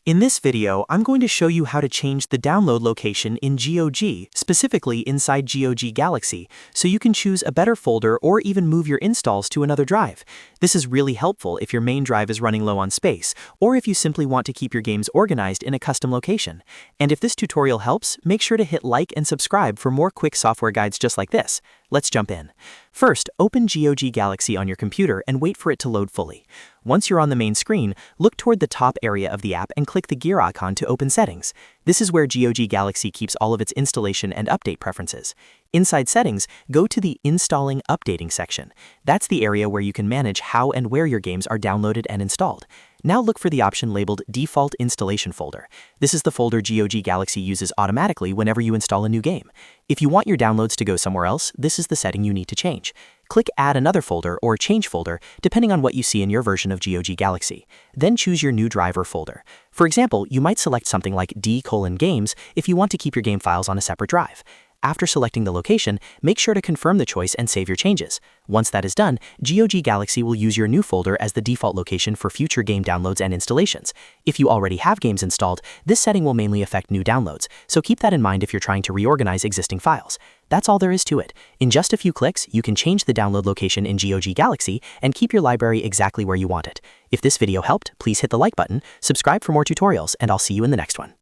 In this video, I'm going to show you how to change the download location in GOG, specifically inside GOG Galaxy, so you can choose a better folder or even move your installs to another drive. This is really helpful if your main drive is running low on space, or if you simply want to keep your games organized in a custom location. And if this tutorial helps, make sure to hit like and subscribe for more quick software guides just like this. Let's jump in. First, open GOG Galaxy on your computer and wait for it to load fully. Once you're on the main screen, look toward the top area of the app and click the gear icon to open Settings. This is where GOG Galaxy keeps all of its installation and update preferences. Inside Settings, go to the Installing Updating section. That's the area where you can manage how and where your games are downloaded and installed. Now look for the option labeled Default Installation Folder. This is the folder GOG Galaxy uses automatically whenever you install a new game. If you want your downloads to go somewhere else, this is the setting you need to change. Click Add Another Folder or Change Folder, depending on what you see in your version of GOG Galaxy. Then choose your new drive or folder. For example, you might select something like D:games if you want to keep your game files on a separate drive. After selecting the location, make sure to confirm the choice and save your changes. Once that is done, GOG Galaxy will use your new folder as the default location for future game downloads and installations. If you already have games installed, this setting will mainly affect new downloads, so keep that in mind if you're trying to reorganize existing files. That's all there is to it. In just a few clicks, you can change the download location in GOG Galaxy and keep your library exactly where you want it. If this video helped, please hit the like button, subscribe for more tutorials, and I'll see you in the next one.